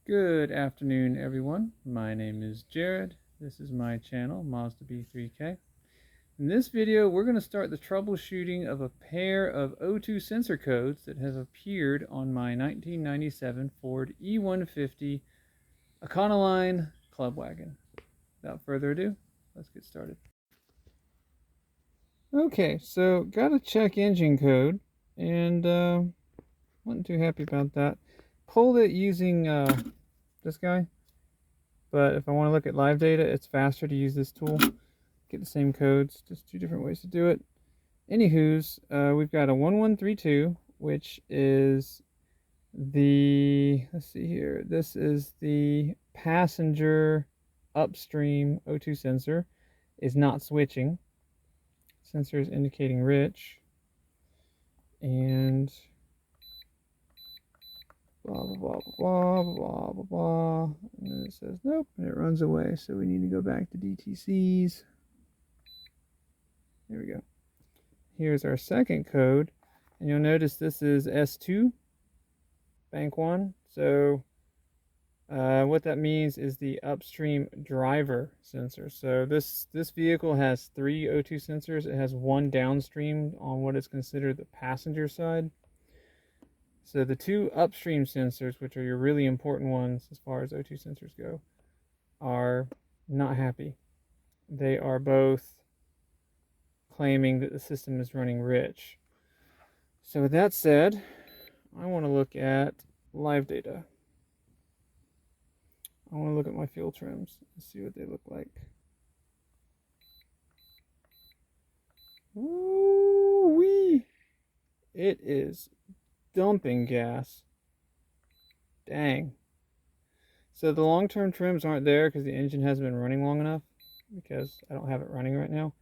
Good afternoon, everyone. My name is Jared. This is my channel, Mazda B3K. In this video, we're going to start the troubleshooting of a pair of O2 sensor codes that have appeared on my 1997 Ford E-150 Econoline club wagon. Without further ado, let's get started. Okay, so got a check engine code, and wasn't too happy about that. Pulled it using this guy, but if I want to look at live data, it's faster to use this tool. Get the same codes, just two different ways to do it. Anywho's, we've got a 1132, which is the, let's see here, this is the passenger upstream O2 sensor, is not switching. Sensor is indicating rich, and blah blah blah blah blah blah blah, and then it says nope, and it runs away. So we need to go back to DTCs. There we go. Here's our second code, and you'll notice this is S2 bank 1. So what that means is the upstream driver sensor. So this vehicle has 3 O2 sensors. It has one downstream on what is considered the passenger side. So the 2 upstream sensors, which are your really important ones as far as O2 sensors go, are not happy. They are both claiming that the system is running rich. So with that said, I want to look at live data. I want to look at my fuel trims and see what they look like. Woo-wee! It is dumping gas. Dang. So the long-term trims aren't there because the engine hasn't been running long enough, because I don't have it running right now.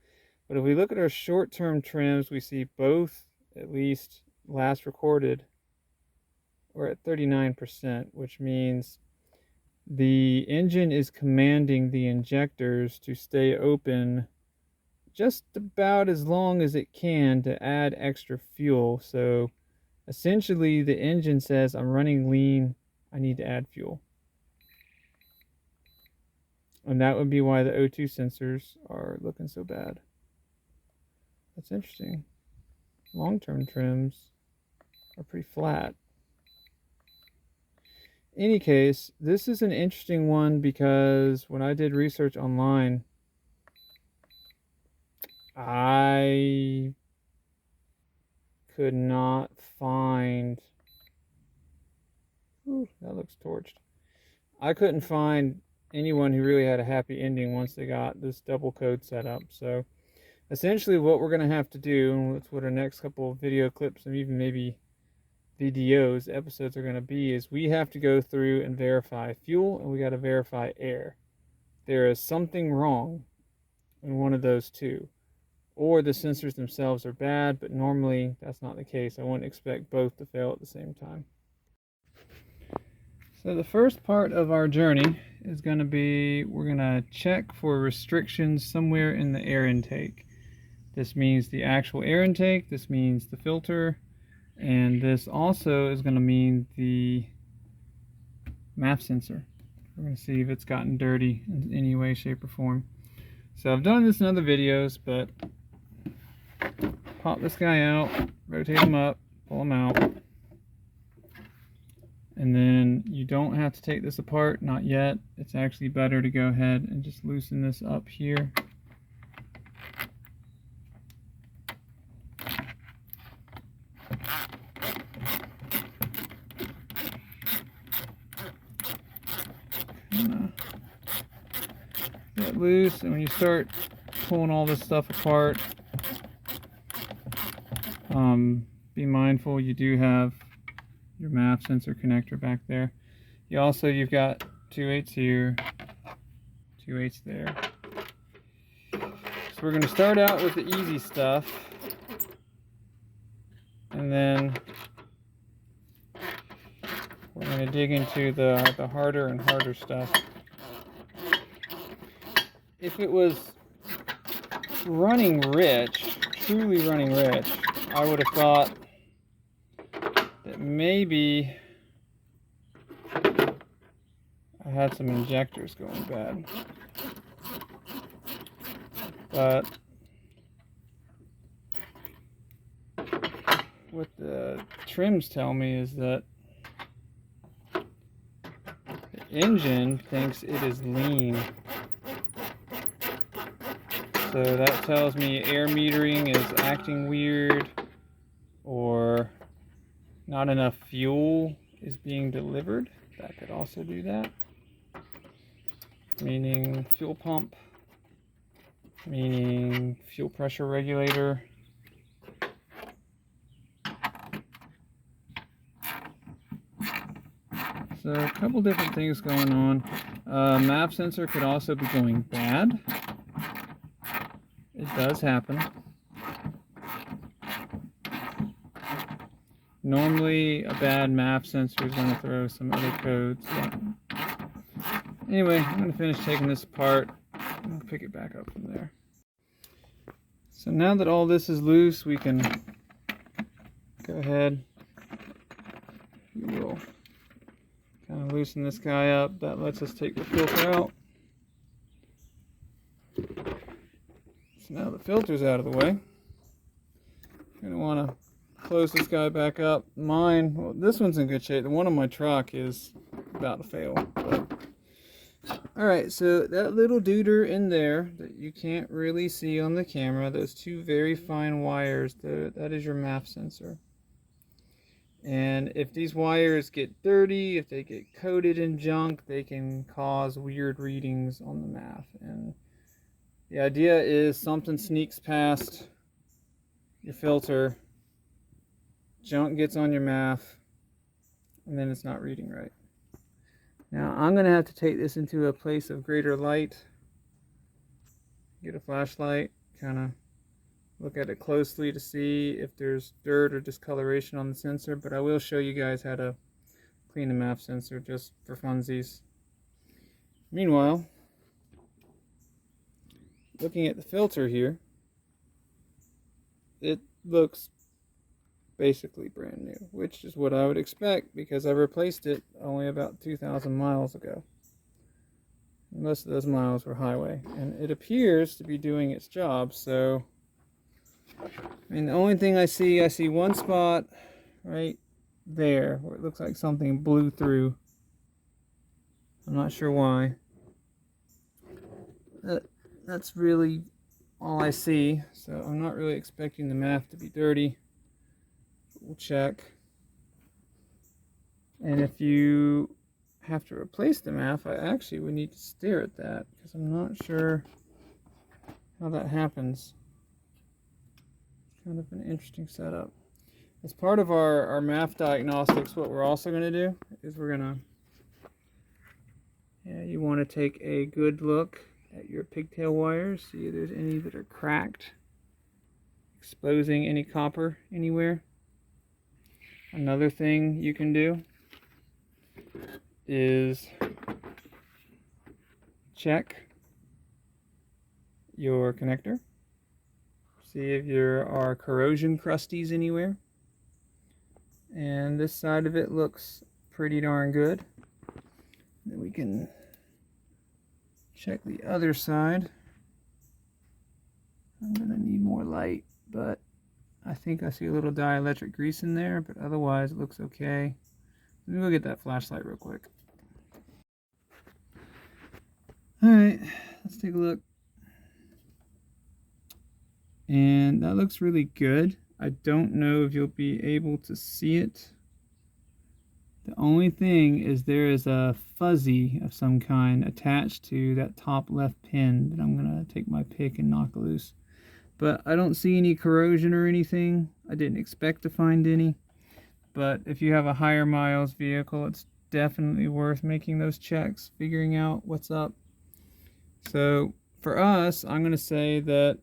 But if we look at our short-term trims, we see both, at least last recorded, we're at 39%, which means the engine is commanding the injectors to stay open just about as long as it can to add extra fuel. So essentially the engine says, I'm running lean, I need to add fuel. And that would be why the O2 sensors are looking so bad. That's interesting. Long-term trims are pretty flat. In any case, this is an interesting one because when I did research online, I could not find, ooh, that looks torched. I couldn't find anyone who really had a happy ending once they got this double code set up. So essentially what we're going to have to do, and that's what our next couple of video clips and even maybe videos, episodes are going to be, is we have to go through and verify fuel, and we got to verify air. There is something wrong in one of those two, or the sensors themselves are bad, but normally that's not the case. I wouldn't expect both to fail at the same time. So the first part of our journey is going to be, we're going to check for restrictions somewhere in the air intake. This means the actual air intake, this means the filter, and this also is going to mean the MAF sensor. We're going to see if it's gotten dirty in any way, shape, or form. So I've done this in other videos, but pop this guy out, rotate him up, pull him out, and then you don't have to take this apart, not yet. It's actually better to go ahead and just loosen this up here. Get loose, and when you start pulling all this stuff apart, be mindful you do have your MAF sensor connector back there. You've got 2/8 here, 2/8 there. So we're going to start out with the easy stuff, and then we're going to dig into the harder and harder stuff. If it was running rich, truly running rich, I would have thought that maybe had some injectors going bad. But what the trims tell me is that the engine thinks it is lean. So that tells me air metering is acting weird, or not enough fuel is being delivered. That could also do that. Meaning fuel pump, meaning fuel pressure regulator. So a couple different things going on. MAP sensor could also be going bad. It does happen. Normally a bad MAP sensor is going to throw some other codes. Anyway, I'm going to finish taking this apart and pick it back up from there. So now that all this is loose, we can go ahead. We will kind of loosen this guy up. That lets us take the filter out. So now the filter's out of the way. You're going to want to close this guy back up. Mine, well, this one's in good shape. The one on my truck is about to fail. Alright, so that little duder in there that you can't really see on the camera, those two very fine wires, that is your MAP sensor. And if these wires get dirty, if they get coated in junk, they can cause weird readings on the MAP. And the idea is something sneaks past your filter, junk gets on your MAP, and then it's not reading right. Now I'm going to have to take this into a place of greater light, get a flashlight, kind of look at it closely to see if there's dirt or discoloration on the sensor, but I will show you guys how to clean the MAP sensor just for funsies. Meanwhile, looking at the filter here, it looks basically brand new, which is what I would expect because I replaced it only about 2,000 miles ago. Most of those miles were highway, and it appears to be doing its job. So, I mean, the only thing I see one spot right there where it looks like something blew through. I'm not sure why. That's really all I see, so I'm not really expecting the MAP to be dirty. We'll check. And if you have to replace the MAP, I actually would need to stare at that because I'm not sure how that happens. It's kind of an interesting setup. As part of our MAP diagnostics, what we're also going to do is we're going to, you want to take a good look at your pigtail wires, see if there's any that are cracked, exposing any copper anywhere. Another thing you can do is check your connector. See if there are corrosion crusties anywhere. And this side of it looks pretty darn good. Then we can check the other side. I'm gonna need more light, but I think I see a little dielectric grease in there, but otherwise it looks okay. Let me go get that flashlight real quick. Alright, let's take a look. And that looks really good. I don't know if you'll be able to see it. The only thing is there is a fuzzy of some kind attached to that top left pin that I'm going to take my pick and knock loose. But I don't see any corrosion or anything. I didn't expect to find any. But if you have a higher miles vehicle, it's definitely worth making those checks, figuring out what's up. So for us, I'm going to say that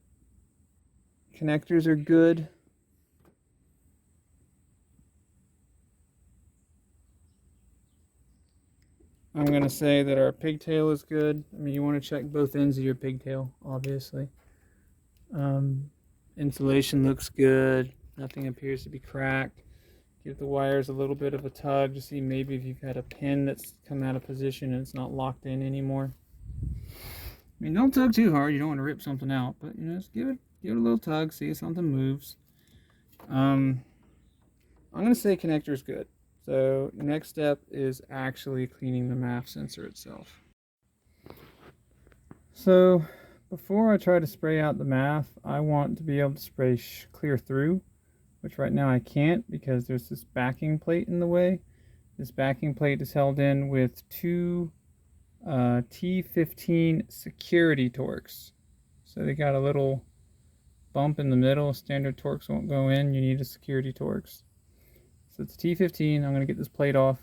connectors are good. I'm going to say that our pigtail is good. I mean, you want to check both ends of your pigtail, obviously. Insulation looks good. Nothing appears to be cracked. Give the wires a little bit of a tug to see maybe if you've had a pin that's come out of position and it's not locked in anymore. I mean, don't tug too hard. You don't want to rip something out, but you know, just give it a little tug, see if something moves. I'm gonna say connector is good. So next step is actually cleaning the MAF sensor itself. So before I try to spray out the MAF, I want to be able to spray clear through, which right now I can't because there's this backing plate in the way. This backing plate is held in with two T15 security Torx. So they got a little bump in the middle. Standard Torx won't go in. You need a security Torx. So it's T15. I'm going to get this plate off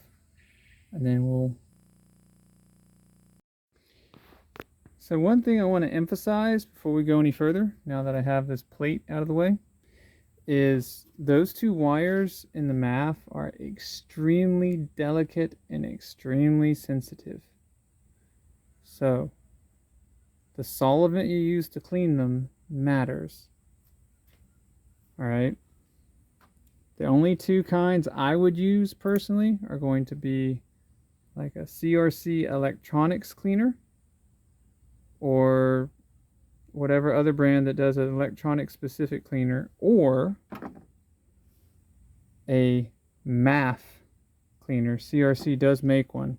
and then we'll... So one thing I want to emphasize before we go any further, now that I have this plate out of the way, is those two wires in the MAF are extremely delicate and extremely sensitive. So the solvent you use to clean them matters. Alright. The only two kinds I would use personally are going to be like a CRC electronics cleaner or whatever other brand that does an electronic specific cleaner, or a MAF cleaner. CRC does make one.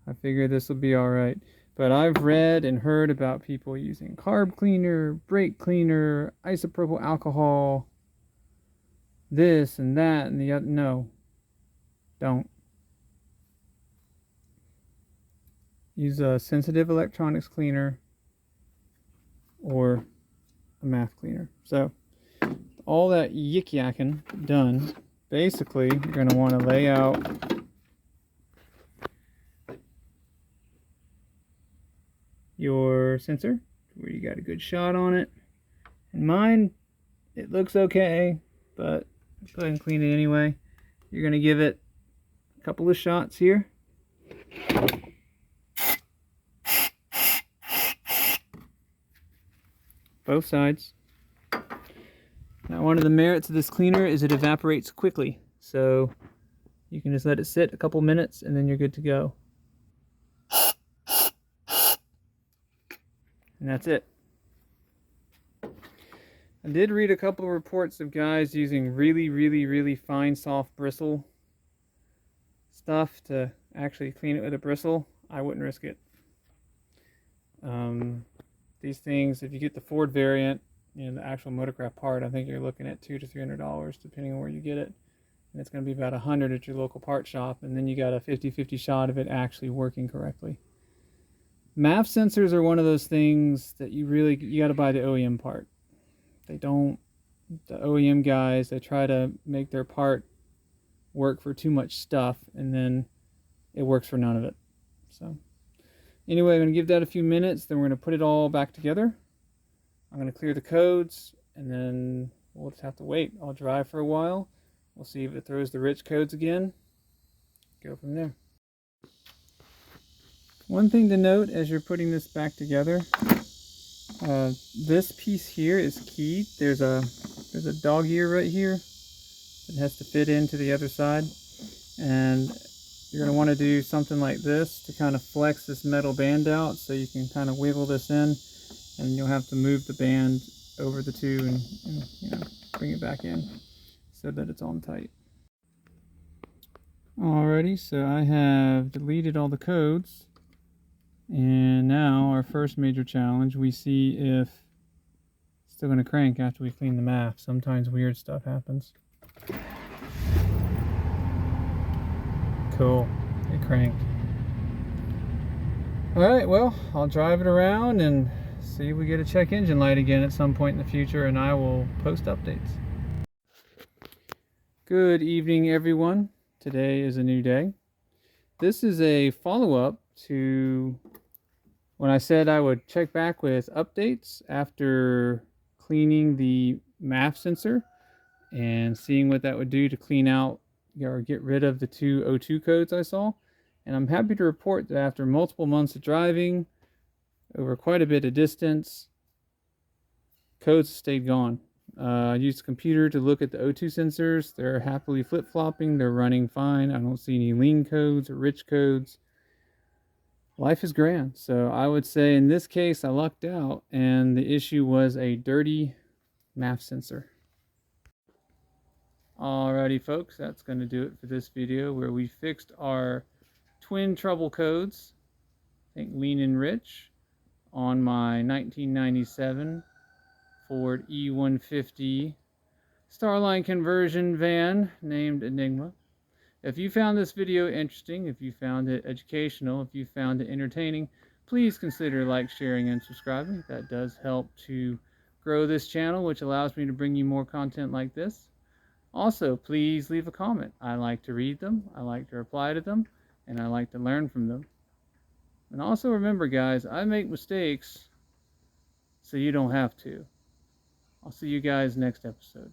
I figure this will be alright. But I've read and heard about people using carb cleaner, brake cleaner, isopropyl alcohol, this and that and the other. No, don't. Use a sensitive electronics cleaner or a MAF cleaner. So all that yik-yakking done, basically you're going to want to lay out your sensor where you got a good shot on it. And mine, it looks okay, but go ahead and clean it anyway. You're going to give it a couple of shots here. Both sides. Now, one of the merits of this cleaner is it evaporates quickly, so you can just let it sit a couple minutes and then you're good to go. And that's it. I did read a couple of reports of guys using really fine soft bristle stuff to actually clean it with a bristle. I wouldn't risk it. These things, if you get the Ford variant, you know, the actual motorcraft part, I think you're looking at $200 to $300 depending on where you get it. And it's going to be about $100 at your local part shop, and then you got a 50-50 shot of it actually working correctly. MAF sensors are one of those things that you got to buy the OEM part. They don't, the OEM guys, they try to make their part work for too much stuff, and then it works for none of it. So anyway, I'm going to give that a few minutes, then we're going to put it all back together. I'm going to clear the codes, and then we'll just have to wait. I'll drive for a while. We'll see if it throws the rich codes again. Go from there. One thing to note as you're putting this back together, this piece here is keyed. There's a dog ear right here that has to fit into the other side, and you're going to want to do something like this to kind of flex this metal band out so you can kind of wiggle this in, and you'll have to move the band over the two and you know, bring it back in so that it's on tight. Alrighty, so I have deleted all the codes. And now our first major challenge, we see if it's still going to crank after we clean the MAF. Sometimes weird stuff happens. Cool, it cranked. Alright, well, I'll drive it around and see if we get a check engine light again at some point in the future, and I will post updates. Good evening, everyone. Today is a new day. This is a follow-up to when I said I would check back with updates after cleaning the MAF sensor and seeing what that would do to clean out or get rid of the two O2 codes I saw. And I'm happy to report that after multiple months of driving over quite a bit of distance, codes stayed gone. I used a computer to look at the O2 sensors. They're happily flip-flopping. They're running fine. I don't see any lean codes or rich codes. Life is grand. So I would say in this case, I lucked out, and the issue was a dirty MAF sensor. Alrighty, folks, that's going to do it for this video where we fixed our twin trouble codes, I think lean and rich, on my 1997 Ford E-150 Starline conversion van named Enigma. If you found this video interesting, if you found it educational, if you found it entertaining, please consider like, sharing, and subscribing. That does help to grow this channel, which allows me to bring you more content like this. Also, please leave a comment. I like to read them, I like to reply to them, and I like to learn from them. And also remember, guys, I make mistakes so you don't have to. I'll see you guys next episode.